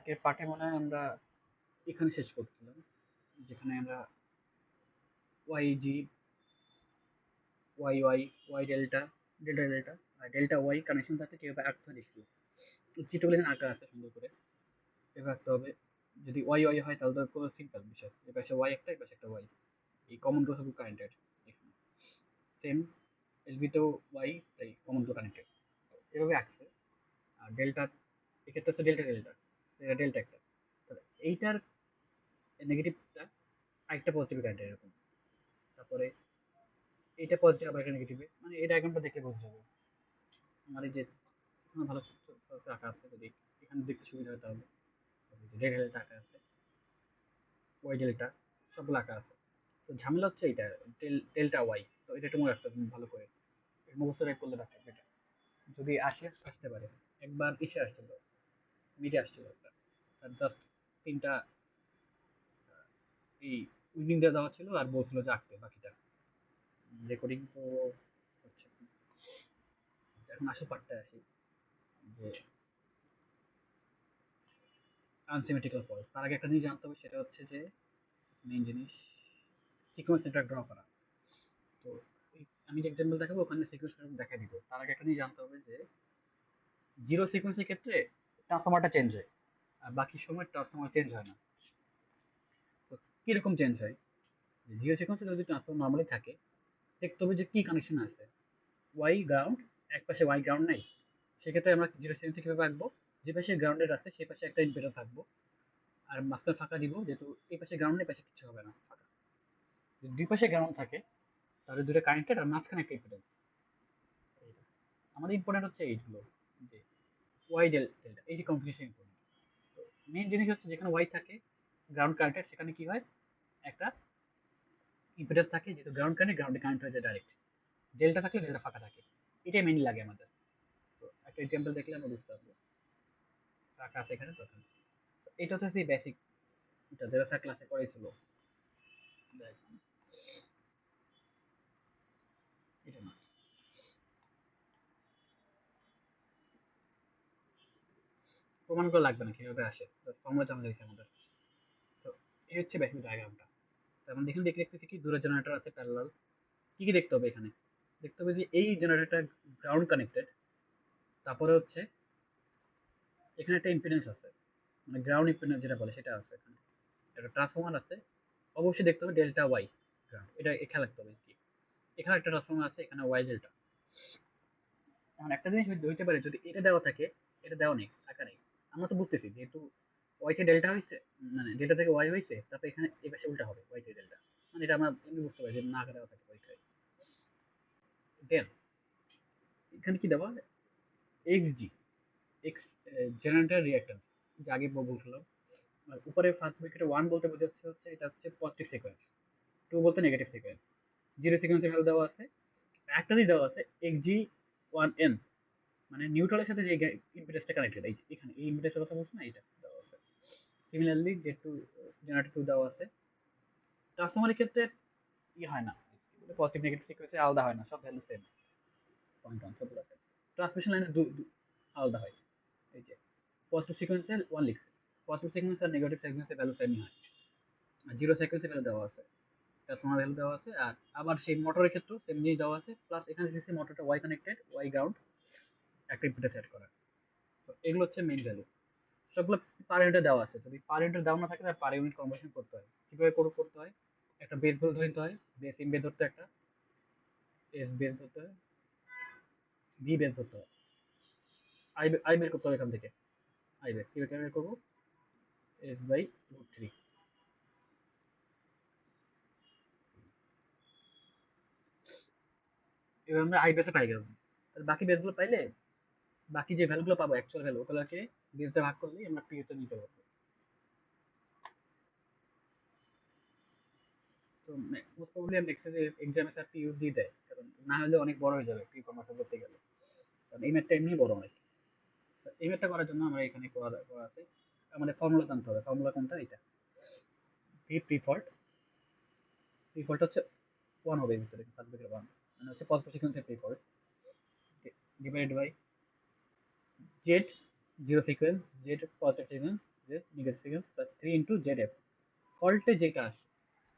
আগের পার্টে মনে হয় আমরা এখানে শেষ করছিলাম, যেখানে আমরা Y G, Y Y, Y delta, delta delta আর ডেল্টা ওয়াই কানেকশন থাকলে কিভাবে আঁকতে দেখছি। চিত্রগুলো এখানে আঁকা আছে সুন্দর করে, এভাবে আঁকতে হবে। যদি ওয়াই ওয়াই হয় তাহলে তো পুরো সিম্পল বিষয়, এ পাশে ওয়াই একটা, এ পাশে একটা ওয়াই, এই কমন গুলো সব কানেক্টেড। এখানে সেম এলবিতেও ওয়াই, তাই কমন গুলো কানেক্টেড, এভাবে আঁকছে। আর ডেল্টা এক্ষেত্রে হচ্ছে ডেল্টা ডেল্টা, ডেল্টা একটা, তাহলে এইটার নেগেটিভটা আরেকটা পজিটিভ কানেক্টেড এরকম। তারপরে এটা পজিটিভ আবার এটা নেগেটিভে, মানে এই ডায়াগ্রামটা দেখে বোঝা যাবে। আমার এই যে ভালো টাকা আছে, যদি এখানে দেখতে সুবিধা হয় তাহলে রেড হেল টাকা আছে, ওয়াই ডেল্টা সবগুলো আঁকা আছে। তো ঝামেলা হচ্ছে এটা ডেল্টা ওয়াই, তো এটা একটু মনে রাখতে হবে ভালো করে, মুখস্থ রাখ করলে রাখতে হবে এটা। যদি আসতে পারে, একবার ইসে আসছিল, মিডে আসছিল একটা, তার জাস্ট তিনটা এই উইনিং দিয়ে দেওয়া ছিল আর বলছিল যে আঁকতে বাকিটা। রেকর্ডিং তো হচ্ছে না। এখন আসল পার্টটা আসি, যে আনসিমেট্রিক্যাল ফল্ট। তার আগে একটা জিনিস জানতে হবে, সেটা হচ্ছে যে মেইন জিনিস সিকোয়েন্স এটা ড্র করা। তো আমি যে এক্সাম্পল দেখাবো ওখানে সিকোয়েন্স দেখা দিব। তার আগে একটা জিনিস জানতে হবে যে জিরো সিকোয়েন্সের ক্ষেত্রে ট্রান্সফর্মারটা চেঞ্জ হয়, আর বাকি সময় ট্রান্সফর্মার চেঞ্জ হয় না। তো কিরকম চেঞ্জ হয়, জিরো সিকোয়েন্সে যদি ট্রান্সফর্মার নর্মালি থাকে, দেখতে হবে যে কি কানেকশন আছে। ওয়াই গ্রাউন্ড, এক পাশে ওয়াই গ্রাউন্ড নেই, সেক্ষেত্রে আমরা জিরো সিকোয়েন্সে কিভাবে আঁকবো, যে পাশে গ্রাউন্ডেড আছে সে পাশে একটা ইম্পিডেন্স আঁকবো, আর মাঝখানে ফাঁকা দিব, যেহেতু এই পাশে গ্রাউন্ড নেই, পাশে কিছু হবে না, ফাঁকা। যদি দুই পাশে গ্রাউন্ড থাকে তাহলে দুটো কানেক্টেড আর মাঝখানে একটা ইম্পিডেন্স। আমাদের ইম্পর্টেন্ট হচ্ছে এইগুলো, যে ওয়াই ডেল্টা, এই যে কম্পিটিশন ইম্পর্টেন্ট। তো মেইন জিনিস হচ্ছে যেখানে ওয়াই থাকে গ্রাউন্ড কানেক্টেড, সেখানে কি হয়, একটা ইম্পিডেন্স থাকে, যেহেতু গ্রাউন্ড কানেক্ট, গ্রাউন্ডে কানেক্ট হয়ে যায় ডাইরেক্ট। ডেল্টা থাকলে ডেল্টা ফাঁকা থাকে, এটাই মেইনলি লাগে আমাদের। তো একটা এক্সাম্পল দেখলে আমরা বুঝতে পারবো ফাঁকা আছে এখানে তখন। এটা হচ্ছে বেসিক, এটা যেটা স্যার ক্লাসে করেছিল, এটা না, প্রমাণ করা লাগবে না কিভাবে আসে, ফর্মুলা জানা লাগছে আমাদের। তো এই হচ্ছে বেসিক ডায়াগ্রামটা। যেমন দেখুন, দেখলে দেখতেছি কি দুটো জেনারেটর আছে প্যারালাল। কি কি দেখতে হবে এখানে, দেখতে হবে যে এই জেনারেটর গ্রাউন্ড কানেক্টেড, তারপরে হচ্ছে এখানে একটা ইম্পিডেন্স আছে, মানে গ্রাউন্ড ইম্পিডেন্স যেটা বলে সেটা আছে এখানে, একটা ট্রান্সফর্মার আছে, অবশ্যই দেখতে হবে ডেল্টা ওয়াই গ্রাউন্ড, এটা খেয়াল রাখতে হবে কি এখানে একটা ট্রান্সফর্মার আছে, এখানে ওয়াই ডেল্টা। এখন একটা জিনিস হইতে পারে, যদি এটা দেওয়া থাকে, এটা দেওয়া নেই, টাকা নেই, আমরা তো বুঝতেছি যেহেতু ওয়াই থেকে ডেল্টা হয়েছে, মানে ডেল্টা থেকে ওয়াই হয়েছে, তারপরে এখানে এই পাশে উল্টা হবে ওয়াই থেকে ডেল্টা, মানে এটা আমরা এমনি বুঝতে পারি যে না দেওয়া থাকে পরীক্ষায়। দেন এখানে কি দেওয়া, এক্স জি, এক্স জেনারেটর রিঅ্যাক্ট্যান্স, যে আগে বলছিলাম। আর উপরে ফার্স্ট ব্র্যাকেটে ওয়ান বলতে বোঝাচ্ছে হচ্ছে এটা হচ্ছে পজিটিভ সিকোয়েন্স, টু বলতে নেগেটিভ সিকোয়েন্স, জিরো সিকোয়েন্সের ভ্যালু দেওয়া আছে। একটা দিয়ে দেওয়া আছে এক্স জি ওয়ান এন, মানে নিউট্রালের সাথে যে ইম্পিডেন্সটা কানেক্টেড, এই এখানে এই ইম্পিডেন্সের কথা বলছি না, এটা দেওয়া আছে। সিমিলারলি যে টু জেনারেটর টু দেওয়া আছে। ট্রান্সফর্মারের ক্ষেত্রে ই হয় না, পজিটিভ নেগেটিভ সিকোয়েন্সে আলাদা হয় না, সব ভ্যালু সেম, পয়েন্ট ওয়ান সবগুলো সেম। ট্রান্সমিশন লাইনে আলাদা হয়, এই যে পজিটিভ সিকোয়েন্সে ওয়ান লিখছে, পজিটিভ সিকোয়েন্স আর নেগেটিভ সিকোয়েন্সের ভ্যালু সেমই হয়। আর জিরো সিকোয়েন্সের ভ্যালু দেওয়া আছে, ট্রান্সফর্মার ভ্যালু দেওয়া আছে। আর আবার সেই মোটরের ক্ষেত্রেও সেম জিনিস দেওয়া আছে, প্লাস এখানে দিচ্ছে মোটরটা ওয়াই কানেক্টেড, ওয়াই গ্রাউন্ড, একটা ইম্পিডেন্স সেট করা। তো এগুলো হচ্ছে মেইন ভ্যালু, সবগুলো পার ইউনিটে দেওয়া আছে। যদি পার ইউনিট দেওয়া না থাকে তাহলে পার ইউনিট কনভার্সন করতে হয়। কিভাবে করতে হয়, একটা বেস ভ্যালু ধরতে হয়, বেস ইন বেস ধরতে একটা, এস বেস ধরতে হয়, বি বেস ধরতে হয়, আই বের করতে হবে এখান থেকে। আই বেস কিভাবে বের করবো, এস বাই রুট থ্রি। এবার আমরা আই বেসে পাই গেলাম। বাকি বেসগুলো পাইলে বাকি যে ভ্যালুগুলো পাবো অ্যাকচুয়াল ভ্যালু, ওগুলোকে বেস দিয়ে ভাগ করলেই আমরা পিএসে নিতে পারবো। তো মোস্ট প্রবাবলি আমি দেখছি যে এক্সামে স্যার পিইউ দিয়ে দেয়, কারণ না হলে অনেক বড় হয়ে যাবে প্রি কমার্সে করতে গেলে, কারণ এই ম্যাথটা এমনি বড় অনেক। তো এই ম্যাথটা করার জন্য আমরা এখানে করা আছে, আমাদের ফর্মুলা জানতে হবে। ফর্মুলা কোনটা, এটা পি প্রিফল্ট, প্রিফল্ট হচ্ছে ওয়ান হবে এর ভিতরে, সাবজেক্টের ওয়ান, মানে হচ্ছে পজিটিভ সিকোয়েন্সের prefault, divide by Z zero sequence, Z positive sequence, যে negative sequence plus 3 into Z F, ফল্টে যেটা আসে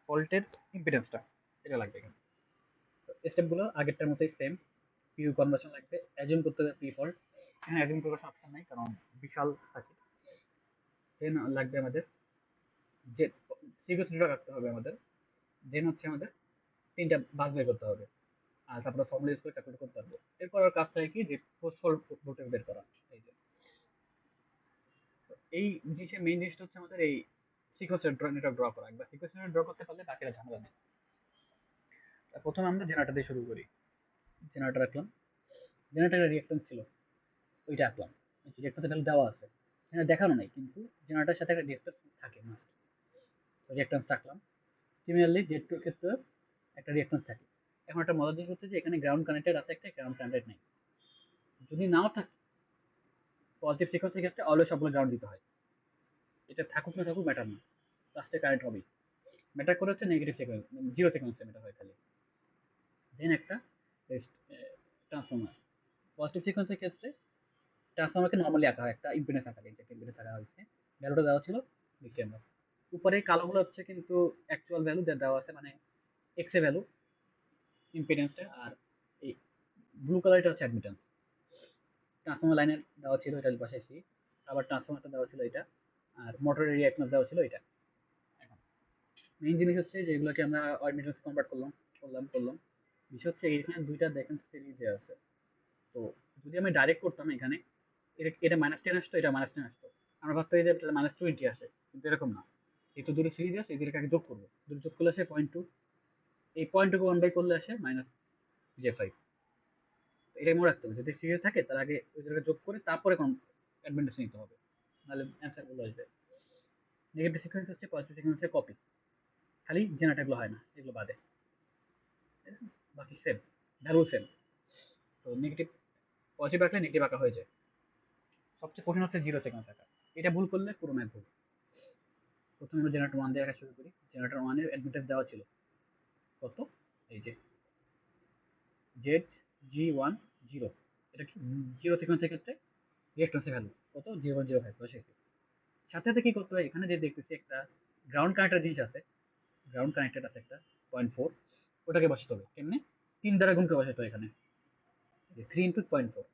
ফল্টের ইম্পিডেন্সটা এটা লাগবে এখানে। স্টেপগুলো আগেরটার মতোই সেম, পিউ কনভার্সন লাগবে, অ্যাজিউম করতে হবে পি ফল্ট, এখানে অ্যাজিউম করার অপশন নাই কারণ বিশাল থাকে। দেন লাগবে আমাদের যে সিরিয়াস নিউট্রাল রাখতে হবে আমাদের, দেন হচ্ছে আমাদের তিনটা বাস বের করতে হবে, আর তারপরে ফর্মুলা ইউজ করে ক্যালকুলেট করতে পারবো। এরপর আর কাজটা কি যে ফোর্সফল ভোল্টেজ বের করা। এই যে এই জিনিসের মেইন জিনিসটা হচ্ছে আমাদের এই সিকোয়েন্স নেটওয়ার্ক ড্র করা, একবার সিকোয়েন্স নেটওয়ার্ক ড্র করতে পারলে বাকিরা ঝামেলা নেই। প্রথমে আমরা জেনারেটর দিয়ে শুরু করি, জেনারেটর রাখলাম, জেনারেটরের রিঅ্যাকট্যান্স ছিল ওইটা আঁকলাম, রিঅ্যাকট্যান্স এটা দেওয়া আছে, এখানে দেখানো নাই কিন্তু জেনারেটরের সাথে একটা রিঅ্যাকট্যান্স থাকে মাস্ট, রিঅ্যাকট্যান্স রাখলাম। সিমিলারলি জেড টু ক্ষেত্রে একটা রিঅ্যাকট্যান্স থাকে। এখন একটা মজার জিনিস হচ্ছে যে এখানে গ্রাউন্ড কানেক্টেড আছে, একটা গ্রাউন্ড কানেক্টেড নেই। যদি নাও থাকে পজিটিভ সিকোয়েন্সের ক্ষেত্রে অলওয়েজ সবগুলো গ্রাউন্ড দিতে হয়, এটা থাকুক না থাকুক ম্যাটার না, লাস্টে কারেন্ট হবেই। ম্যাটার করে হচ্ছে নেগেটিভ সিকোয়েন্স, জিরো সিকোয়েন্সে ম্যাটার হয় খালি। দেন একটা ট্রান্সফর্মার, পজিটিভ সিকোয়েন্সের ক্ষেত্রে ট্রান্সফর্মারকে নর্মালি আঁকা হয় একটা ইম্পিডেন্স আকারে, একটা ইম্পিডেন্স আঁকা হয়েছে, ভ্যালুটা দেওয়া ছিল লিখছি আমরা। উপরে কালোগুলো হচ্ছে কিন্তু অ্যাকচুয়াল ভ্যালু দেওয়া আছে, মানে এক্স এ ভ্যালু ইম্পিডেন্সটা, আর এই ব্লু কালারটা হচ্ছে অ্যাডমিটেন্স। ট্রান্সফর্মার লাইনের দেওয়া ছিল এটা বসাইছি, আবার ট্রান্সফর্মারটা দেওয়া ছিল এটা, আর মোটরের রিঅ্যাকট্যান্স দেওয়া ছিল এটা। এখন মেইন জিনিস হচ্ছে যে এগুলোকে আমরা অ্যাডমিটেন্স কনভার্ট করলাম। বিষয় হচ্ছে এখানে দুইটা দেখেন সিরিজে আছে, তো যদি আমি ডাইরেক্ট করতাম এখানে, এটা -10 আসতো, এটা -10 আসতো, আমরা ভাবতে যে তাহলে -20 আসে, কিন্তু এরকম না। এই তো দুটো সিরিজ আছে, এই দুটোকে যোগ করবো, দুটো যোগ করলে আসে 0.2, এই 0.2 কে 1 বাই করলে আসে -j5। এটাই মনে রাখতে হবে, যদি সিরিজ থাকে তার আগে ওই দুটোকে যোগ করে তারপরে কোন অ্যাডমিটেন্স নিতে হবে, নাহলে অ্যান্সার গুলো আসবে। নেগেটিভ সিকোয়েন্স হচ্ছে পজিটিভ সিকোয়েন্সের কপি, খালি জেনারেটরগুলো হয় না, এগুলো বাদে, বাকি সেম, ভ্যালু সেম। তো নেগেটিভ পজিটিভ রাখলে নেগেটিভ আঁকা হয়ে যায়। সবচেয়ে কঠিন হচ্ছে জিরো সেকেন্ড আঁকা, এটা ভুল করলে পুরো ম্যাথ ভুল। প্রথমে আমরা জেনারেটর 1 দিয়ে আঁকা শুরু করি, জেনারেটর 1 এর অ্যাডমিটেন্স দেওয়া ছিল কত, এই যে জেড জি ওয়ান জিরো, এটা কি জিরো সিকোয়েন্সের ক্ষেত্রে রিঅ্যাকট্যান্সের ভ্যালু কত, 0.05 বসেছে। সাথে সাথে কি করতে হয়, এখানে যে দেখতেছি একটা গ্রাউন্ড কানেক্টেড জিনিস আছে, গ্রাউন্ড কানেক্টেড আছে একটা 0.4, ওটাকে বসাতে হবে কেমনে, 3 দ্বারা গুণ করে বসাতে হবে এখানে, 3 × 0.4।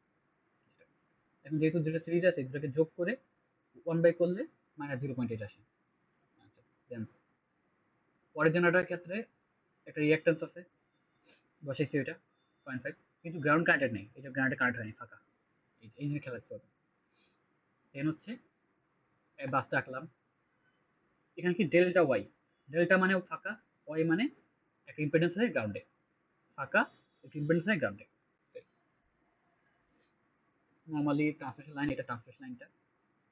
এখন যেহেতু দুটো সিরিজ আছে দুটোকে যোগ করে 1 বাই করলে -0.8 আসে। আচ্ছা, দেন পরের জেনারেটরের ক্ষেত্রে একটা রিঅ্যাকট্যান্স আছে, বসাইছি ওইটা 0.5, কিন্তু গ্রাউন্ড কানেক্টেড নেই, এটা গ্রাউন্ডে কানেক্ট হয়নি, ফাঁকা, এই জিনিস খেয়াল রাখতে হবে। দেন হচ্ছে বাসটা আঁকলাম, এখানে কি ডেল্টা ওয়াই, ডেল্টা মানে ফাঁকা, ওয়াই মানে একটা ইম্পিডেন্স আছে গ্রাউন্ডে, ফাঁকা একটা ইম্পিডেন্স আছে গ্রাউন্ডে। নর্মালি ট্রান্সমিশন লাইন, এটা ট্রান্সমিশন লাইনটা।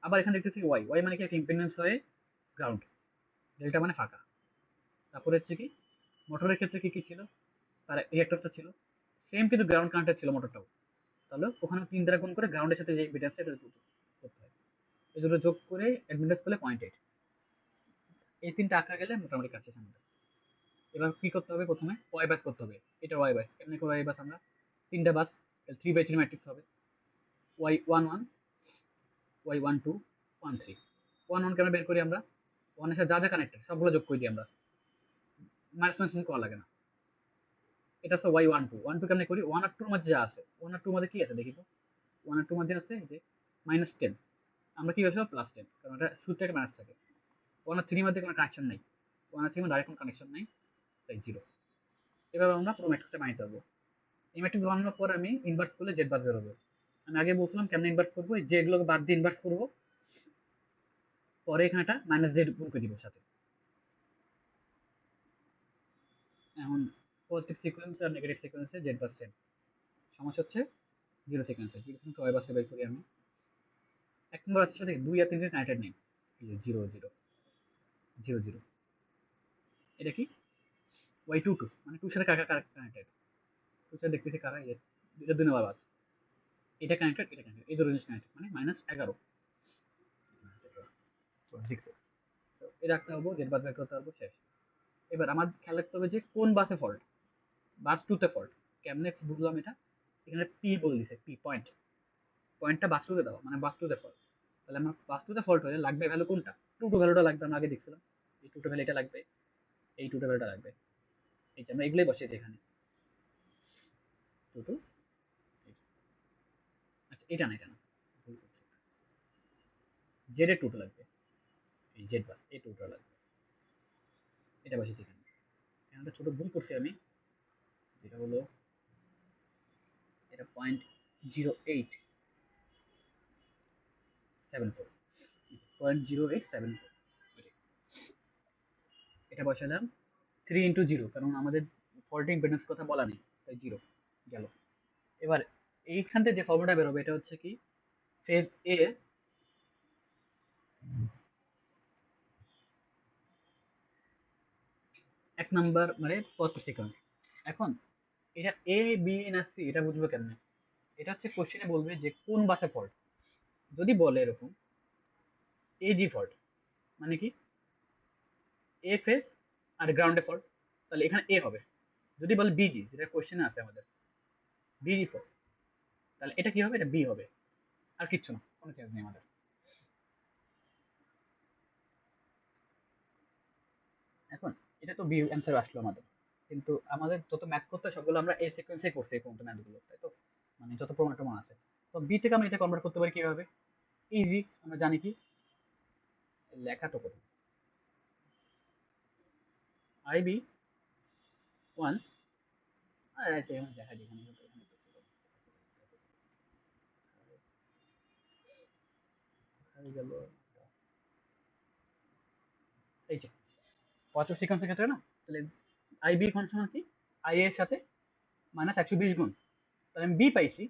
আবার এখানে দেখতেছি ওয়াই, ওয়াই মানে কি একটা ইম্পিডেন্স হয়ে গ্রাউন্ড, ডেল্টা মানে ফাঁকা। তারপরে হচ্ছে কি মোটরের ক্ষেত্রে কি কি ছিল, তার রিঅ্যাক্টরটা ছিল সেম কিন্তু গ্রাউন্ড কানেক্টেড ছিল মোটরটাও, তাহলে ওখানে 3 দ্বারা গুণ করে গ্রাউন্ডের সাথে যে ইম্পিডেন্স এটা করতে হয়, এই দুটো যোগ করে অ্যাডমিটেন্স করলে 0.8। এই তিনটা আঁকা গেলে মোটামুটি কাছে আমাদের। এবার কি করতে হবে, প্রথমে ওয়াই বাস করতে হবে, এটা ওয়াই বাস এমনি করে ওয়াই বাস আমরা তিনটা বাস 3/3 ম্যাট্রিক্স হবে, Y one one, Y one two, one three. One one কেন বের করি আমরা, ওয়ান এর সাথে যা যা কানেক্টেড সবগুলো যোগ করে দিই আমরা, মাইনাস মাইনাস করা লাগে না। এটা হচ্ছে Y one two, one two কেমনে করি, ওয়ান আর টুর মধ্যে যা আছে, ওয়ান আর টুর মধ্যে কি আছে দেখি তো, ওয়ান আর টুর মধ্যে আছে যে -10, আমরা কি বলছিলাম +10, কারণ এটা সূত্রে একটা মাইনাস থাকে। ওয়ান আর থ্রির মধ্যে কোনো কানেকশন নেই, ওয়ান আর থ্রির মধ্যে ডাইরেক্ট কোনো কানেকশন নেই, তাই জিরো। এবার আমরা পুরো ম্যাট্রিক্সটা বানিয়ে দেবো। এই ম্যাট্রিক্স বানানোর পর আমি ইনভার্স করলে জেড বার বেরোবে। আমি আগে বলছিলাম কেমনে ইনভার্স করবো, যেগুলোকে বাদ দিয়ে ইনভার্স করবো, পরে এখানে একটা -z গুণ করে দিব সাথে। এখন পজিটিভ সিকোয়েন্স আর নেগেটিভ সিকোয়েন্সে জেড বার সেম, সমস্যা হচ্ছে জিরো সিকোয়েন্সে, জিরো সিকোয়েন্স ওয়াই বাসে বের করি আমি। 1 নম্বর রাশির সাথে 2 আর 3 কানেক্টেড নেই, জিরো জিরো জিরো জিরো, এটা কি ওয়াই টু টু, মানে টুর সাথে কাকা কানেক্টেড, টুর সাথে দেখতেছি কারা, এটা 2 নম্বর বাস, এটা কানেক্টেড এটা কানেক্টেড, এই দুটো জিনিস কানেক্টেড, মানে -11। এটা রাখতে হবো, জেড বাস বের করতে পারবো, শেষ। এবার আমার খেয়াল রাখতে হবে যে কোন বাসে ফল্ট, বাস টুতে ফল্ট, কেমনে বুঝলাম এটা, এখানে পি বলে দিছে, পি পয়েন্ট, পয়েন্টটা বাস টুতে দাও, মানে বাস টুতে ফল্ট। তাহলে আমার বাস টুতে ফল্ট হলে লাগবে ভ্যালু কোনটা? টু টু ভ্যালুটা লাগবে, আমরা আগে দেখছিলাম। এই টু টু ভ্যালু এটা লাগবে, এই টু টু ভ্যালুটা লাগবে। এই যে আমরা এগুলোই বসিয়েছি এখানে, টু টু। আচ্ছা এটা না, এটা না, জেড এর টু টু লাগবে, এই জেড বাস এই টু টু লাগবে, এটা বসিয়েছি এখানে। এখানে একটা ছোট ভুল করছি আমি, যেটা হলো এটা 0.0874, 0.0874, এটা বসালাম 3 × 0, কারণ আমাদের ফল্ট ইম্পিডেন্স কথা বলা নেই, তাই 0 গেল। এবার এইখান থেকে যে ফর্মুলাটা বেরোবে এটা হচ্ছে কি, ফেজ এ 1 নাম্বার মানে কত সিকোয়েন্স। এখন এটা এ বি না সি এটা বুঝবো কেমনে? এটা হচ্ছে কোশ্চেনে বলবে যে কোন বাসে ফল্ট। যদি বলে এরকম এ জি ফল্ট, মানে কি এ ফেজ আর গ্রাউন্ডে ফল্ট, তাহলে এখানে এ হবে। যদি বলে বিজি, যেটা কোশ্চেনে আছে আমাদের বিজি ফল্ট, তাহলে এটা কি হবে? এটা বি হবে, আর কিচ্ছু না, কোনো চেঞ্জ নেই আমাদের। এখন এটা তো বি অ্যান্সার আসলো আমাদের, কিন্তু আমাদের যত ম্যাথ করতে সবগুলো আমরা এই সিকোয়েন্সে করছি, এই পর্যন্ত ম্যাথগুলো, তাই তো? মানে যত প্রমাণ টমাণ আছে, তো বি থেকে আমরা এটা কনভার্ট করতে পারি কিভাবে? ইজি, আমরা জানি কি, লেখা তো করি আই বি ওয়ান, দেখা যায় এখানে, গেল এই যে পঁচাত্তর সিকোয়েন্সের ক্ষেত্রে না, তাহলে আই বি ফাংশন কি, আই এর সাথে -120 গুণ, তাহলে আমি বি পাইছি।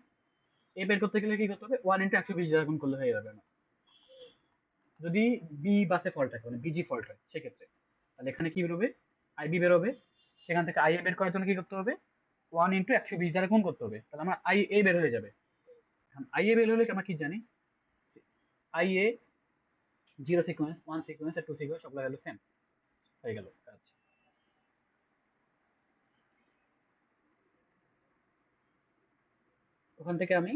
এ বের করতে গেলে কি করতে হবে? 1 × 120 দ্বারা গুণ করলে হয়ে যাবে না। যদি বি বাসে ফল্ট থাকে, মানে বিজি ফল্ট হয় সেক্ষেত্রে, তাহলে এখানে কি বেরোবে? আইবি বেরোবে। সেখান থেকে আই এ বের করার জন্য কি করতে হবে? 1 × 120 দ্বারা গুণ করতে হবে, তাহলে আমার আই এ বের হয়ে যাবে। আই এ বের হলে আমরা কি জানি, আই এ 0 সিকোয়েন্স, 1 সিকোয়েন্স আর 2 সিকোয়েন্স সবগুলো ভ্যালু সেম, হয়ে গেল কাজ। ওখান থেকে আমি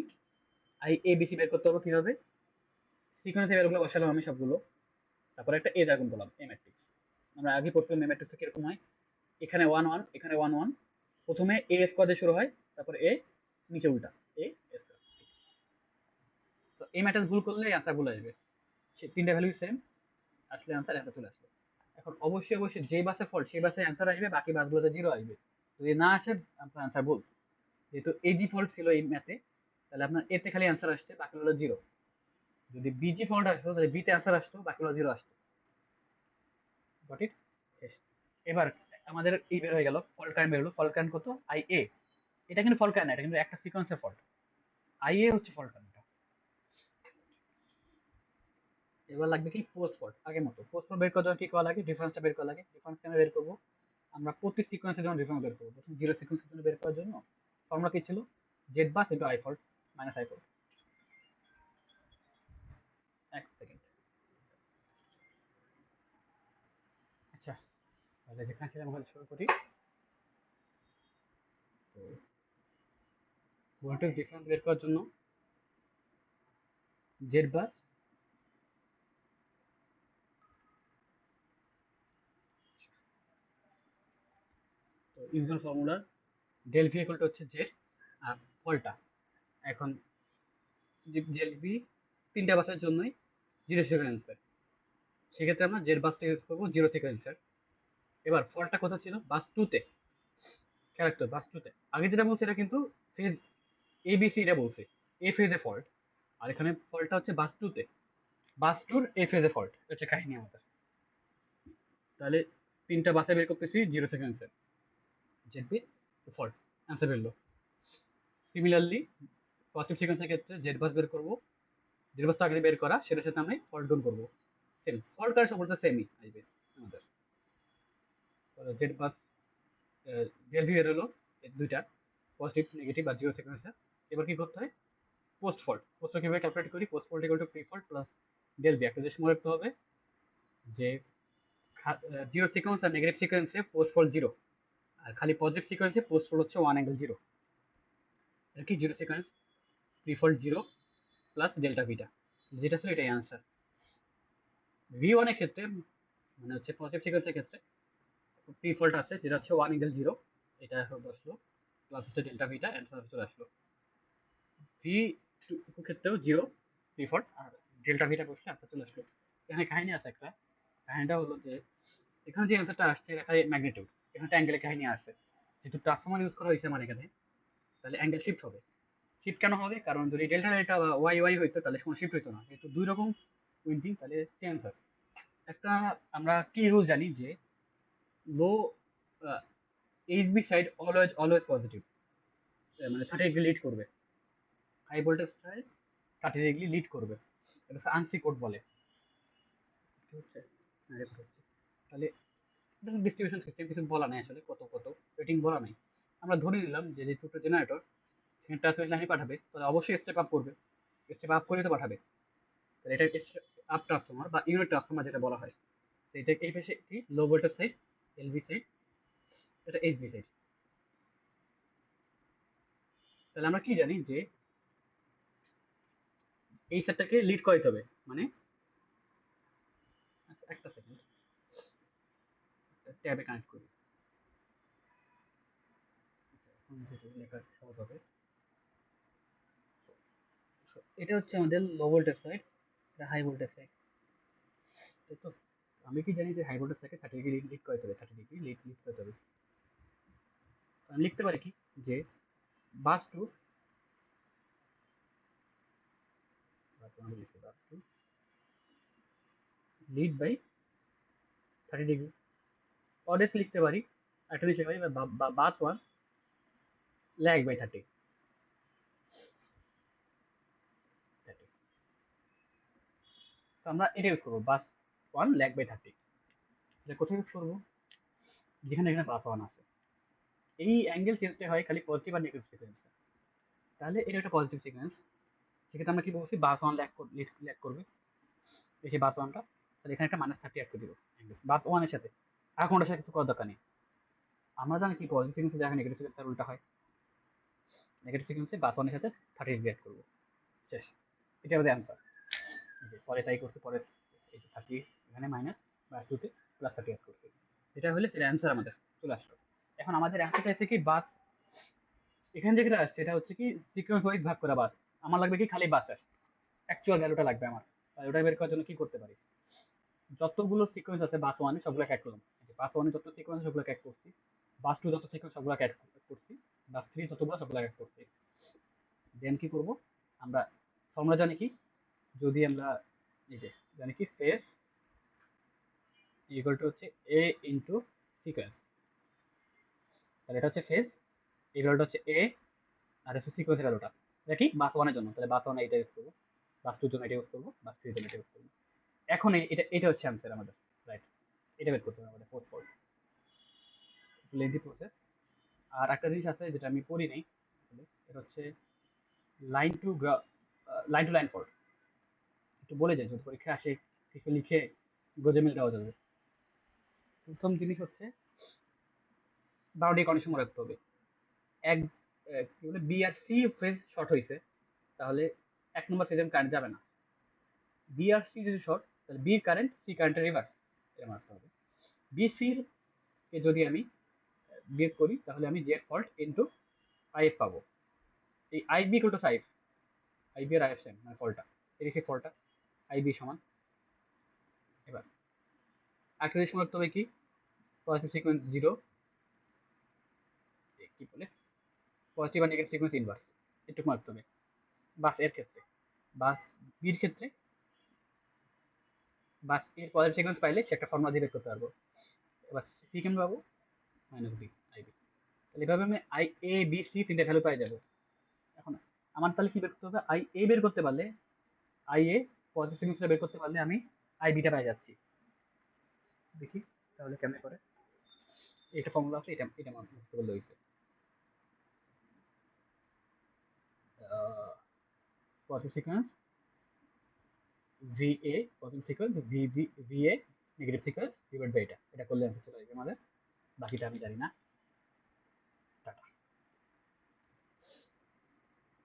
আই এ বিসি বের করতে পারবো কিভাবে? সিকোয়েন্সের ভ্যালুগুলো বসালাম আমি সবগুলো, তারপরে একটা এ দ্বারা গুণ করলাম, এ ম্যাট্রিক্স। আমরা আগে পড়ছিলাম এ ম্যাট্রিক্স কিরকম হয়, এখানে 1 1, এখানে 1 1, প্রথমে এ স্কোয়ার দিয়ে শুরু হয়, তারপর এ নিচে উল্টা এ স্কোয়ার। তো এই ম্যাট্রিক্স ভুল করলে আনসার ভুল আসবে, সে তিনটা ভ্যালু সেম, আসলে আনসার একটা চলে আসবে। এখন অবশ্যই অবশ্যই যে বাসে ফল্ট সেই বাসে অ্যান্সার আসবে, বাকি বাসগুলোতে জিরো আসবে। যদি না আসে আপনার আনসার ভুল। যেহেতু এজি ফল্ট ছিল এই ম্যাথে, তাহলে আপনার এতে খালি অ্যান্সার আসছে, বাকিগুলো জিরো। যদি বিজি ফল্ট আসতো তাহলে বিতে অ্যান্সার আসতো, বাকিগুলো জিরো আসতো। Got it? শেষ। এবার আমাদের ই বের হয়ে গেল, ফল্ট কারেন্ট বেরোলো। ফল্ট কারেন্ট কত? I A. এটা কিন্তু ফল্ট কারেন্ট না, এটা কিন্তু একটা সিকোয়েন্সের ফল্ট। আই এ হচ্ছে ফল্ট কারেন্ট। এবার লাগবে কি পোস্ট ফল্ট, আগের মতো পোস্ট ফল্ট বের করার জন্য কি করা লাগে? ডিফারেন্সটা বের করা লাগে। ডিফারেন্স কেন বের করবো? আমরা প্রতি সিকোয়েন্সের জন্য ডিফারেন্স বের করবো। প্রথম জিরো সিকোয়েন্সের জন্য বের করার জন্য ফর্মুলা কি ছিল? Z bus into I fault minus I fault. এক সেকেন্ড। আচ্ছা, তাহলে যেখানে ছিলাম ওখানে শুরু করি। তো ভোল্টেজ ডিফারেন্স বের করার জন্য জেড বাস তো usual formula del V equal to হচ্ছে জেড আর ফল্টটা। এখন জেড বি তিনটা বাসের জন্যই জিরো সিকোয়েন্সের, সেক্ষেত্রে আমরা জেড বাসটা ইউজ করবো জিরো সিকোয়েন্সের। এবার ফল্টটা কোথা ছিল? বাস টুতে। ক্যারেক্টার বাস টুতে আগে যেটা বলছি এটা কিন্তু ফেজ এ বি সি এটা বলছে, এ ফেজে ফল্ট। আর এখানে ফল্টটা হচ্ছে বাস টুতে, বাস টুর এ ফেজে ফল্ট হচ্ছে কাহিনী আমাদের। তাহলে তিনটা বাসে বের করতেছি জিরো সিকোয়েন্সের, জেড বি ফল্ট, অ্যান্সার বেরলো। সিমিলারলি পজিটিভ সিকোয়েন্সের ক্ষেত্রে জেড বাস বের করবো, জেড বাসটা আগে বের করা, সেটার সাথে আমি ফল্ট গুণ করবো, সেম ফল্ট আর সবটা সেমই আসবে আমাদের। জেড বাস জেড ভি বের হলো দুইটা, পজিটিভ নেগেটিভ আর জিরো সিকোয়েন্সের। এবার কি করতে হয়? পোস্ট ফল্ট, পোস্ট কিভাবে ক্যালকুলেট করি? Post fault equal to pre fault plus del B. একটা জিনিস মনে রাখতে হবে যে জিরো সিকোয়েন্স আর নেগেটিভ সিকোয়েন্সে পোস্ট ফল্ট জিরো, আর খালি পজিটিভ সিকোয়েন্সে পোস্ট ফল্ট হচ্ছে 1 ∠0। এটা কি zero sequence prefault zero plus delta theta. যেটা ছিল এটাই আনসার। V1 এর ক্ষেত্রে মানে হচ্ছে পজিটিভ সিকোয়েন্সের ক্ষেত্রে ডিফল্ট আছে যেটা হচ্ছে 1 ইকুয়াল 0, এটা বসলো প্লাস হচ্ছে ডেল্টা ভিটা অ্যান্সার চলে আসলো। ভি ক্ষেত্রেও 0 ডিফল্ট, আর ডেল্টা ভিটা বসলে অ্যান্সার চলে আসলো। এখানে কাহিনী আছে একটা, কাহিনীটা হলো যে এখানে যে অ্যান্সারটা আসছে এটা ম্যাগনিটিউড, এখানে একটা অ্যাঙ্গেলের কাহিনী আছে। যেহেতু ট্রান্সফর্মার ইউজ করা হয়েছে আমার এখানে, তাহলে অ্যাঙ্গেল শিফট হবে। শিফট কেন হবে? কারণ যদি ডেল্টা ডেল্টা বা ওয়াই ওয়াই হইতো তাহলে কোনো শিফট হইতো না, যেহেতু দুই রকম উইন্ডিং, তাহলে সেম হয়। একটা আমরা কি রুল জানি যে low HB side always always positive, মানে 30 ডিগ্রি লিড করবে, high voltage side 30 degree lead করবে। এটা আনসি কোড বলে, ঠিক আছে? তাহলে ডিস্ট্রিবিউশন সিস্টেম কিছু বলা নাই আসলে, কত কত রেটিং বলা নাই। আমরা ধরে নিলাম যে যে ছোট জেনারেটর সেখানে ট্রান্সমিট লাইনে পাঠাবে, তাহলে অবশ্যই স্টেপ আপ করবে, স্টেপ আপ করে তো পাঠাবে। তাহলে এটা আপ ট্রান্সফর্মার বা ইউনিট ট্রান্সফর্মার যেটা বলা হয়। এটা এই পাশে কি low voltage side LV side, এটা এইচভি সাইড। তাহলে আমরা কি জানি যে এই সাইডটাকে লিড করাইতে হবে, মানে একটা সেকেন্ড ট্যাবে কানেক্ট করি, লেখা সহজ হবে। এটা হচ্ছে আমাদের লো ভোল্টেজ সাইড, এটা হাই ভোল্টেজ সাইড, তাই তো? আমি কি জানি যে হাই ভোল্টেজ সাইডে 30 ডিগ্রি লিড করাইতে হবে, 30 ডিগ্রি লিড লিড করতে হবে। আমি লিখতে পারি কি যে bus to lead by 30 degree, অডেস লিখতে পারি, একটা লিখতে পারি বাস ওয়ান ল্যাগ বাই 30। আমরা এটা ইউজ করবো, বাস ওয়ান ল্যাগ বাই 30। এটা কোথায় ইউজ করবো? যেখানে এখানে বাস ওয়ান আছে। এই অ্যাঙ্গেল চেঞ্জটা হয় খালি পজিটিভ আর নেগেটিভ সিকোয়েন্স। তাহলে এটা একটা পজিটিভ সিকোয়েন্স, সেক্ষেত্রে আমরা কি বলছি বাস ওয়ান ল্যাগ করবে, দেখি বাস ওয়ানটা, তাহলে এখানে একটা -30 অ্যাড করে দিব বাস ওয়ানের সাথে। আর কোনটার সাথে কিছু করার দরকার নেই। আমরা জানি কি পজিটিভ সিকোয়েন্সে যখন নেগেটিভ সিকোয়েন্স উল্টা হয়, নেগেটিভ সিকোয়েন্সে বাস ওয়ানের সাথে 30 ডিগ্রি অ্যাড করবো, শেষ। এটা আমাদের অ্যান্সার। পরে তাই করছি, পরে এই 30 এখানে মাইনাস বাস টুতে প্লাস 30 অ্যাড করছি, এটা হলে সেটা অ্যান্সার আমাদের চলে আসলো। এখন আমাদের অ্যান্সার চাইছে কি বাস, এখানে যেটা আসছে এটা হচ্ছে কি সিকোয়েন্স ওয়াইজ ভাগ করা বাস। আমার লাগবে কি খালি বাসের অ্যাকচুয়াল ভ্যালুটা লাগবে আমার, তাই ওটা বের করার জন্য কি করতে পারি, যতগুলো সিকোয়েন্স আছে বাস ওয়ানে সবগুলো অ্যাড করলাম, বাস ওয়ানে যত সিকোয়েন্স সবগুলো অ্যাড করছি, বাস টু যত সিকোয়েন্স সবগুলো অ্যাড করছি, বাস থ্রি যতগুলো সবগুলো অ্যাড করছি। দেন কি করব, আমরা ফর্মুলা জানি কি, যদি আমরা এই যে জানি কি ফেস ইকুয়াল টু হচ্ছে এ ইন্টু সিকোয়েন্স, তাহলে এটা হচ্ছে ফেজ, ইকুয়ালটা হচ্ছে এ, আর হচ্ছে সিকোয়েন্সের ভ্যালুটা, এটা কি বাস ওয়ানের জন্য, তাহলে বাস ওয়ান এটা ইউজ করবো, বাস টুর জন্য এটা ইউজ করবো, বাস থ্রির জন্য এটা ইউজ করবো। এখন এটা এটা হচ্ছে অ্যান্সার আমাদের, রাইট? এটা বের করতে হবে আমাদের ফোর্থ ফল্ট, লেন্থি প্রসেস। আর একটা জিনিস আছে যেটা আমি পড়ি নাই, এটা হচ্ছে line to line to line fault, একটু বলে যাই যদি পরীক্ষা আসে কিছু লিখে গোজেমিল দেওয়া যাবে। প্রথম জিনিস হচ্ছে বাউন্ডারি কন্ডিশন মনে রাখতে হবে। এক কি বলে বি আর সি ফেজ শর্ট হয়েছে, তাহলে এক নম্বর ফেজে কারেন্ট যাবে না। বি আর সি যদি শর্ট, তাহলে বির কারেন্ট সি কারেন্টের রিভার্স, এটা মানতে হবে। বি সির কে যদি আমি বের করি তাহলে আমি J fault into I F পাবো। এই I B equal to five, I B আর আই এফ সেম, মানে ফলটা এই সেই ফলটা আই বি সমান। এবার একটা জিনিস মনে রাখতে হবে কি, পজিটিভ সিকোয়েন্স জিরো, কি বলে পজিটিভ আর নেগেটিভ সিকোয়েন্স ইনভার্স, একটু মনে রাখতে হবে। বাস এর ক্ষেত্রে, বাস বির ক্ষেত্রে, বাস এর পজিটিভ সিকোয়েন্স পাইলে সে একটা ফর্মুলা দিয়ে বের করতে পারবো। এবার সি কেমন পাবো, মাইনাস বি আই বি, তাহলে এভাবে আমি আই এ বি সি তিনটে ভ্যালু পাই যাবো। এখন আমার তাহলে কি বের করতে হবে, আই এ বের করতে পারলে, আই এ পজিটিভ সিকোয়েন্সটা বের করতে পারলে আমি আই বিটা পাই যাচ্ছি। দেখি তাহলে কেমনে করে, এটা ফর্মুলা আছে, এটা এটা আমার মুখস্থ করলে হইছে। Positive sequence V A, positive sequence V V V A, negative sequence divide by এটা, এটা করলে অ্যান্সার চলে আসবে আমাদের। বাকিটা আমি জানি না।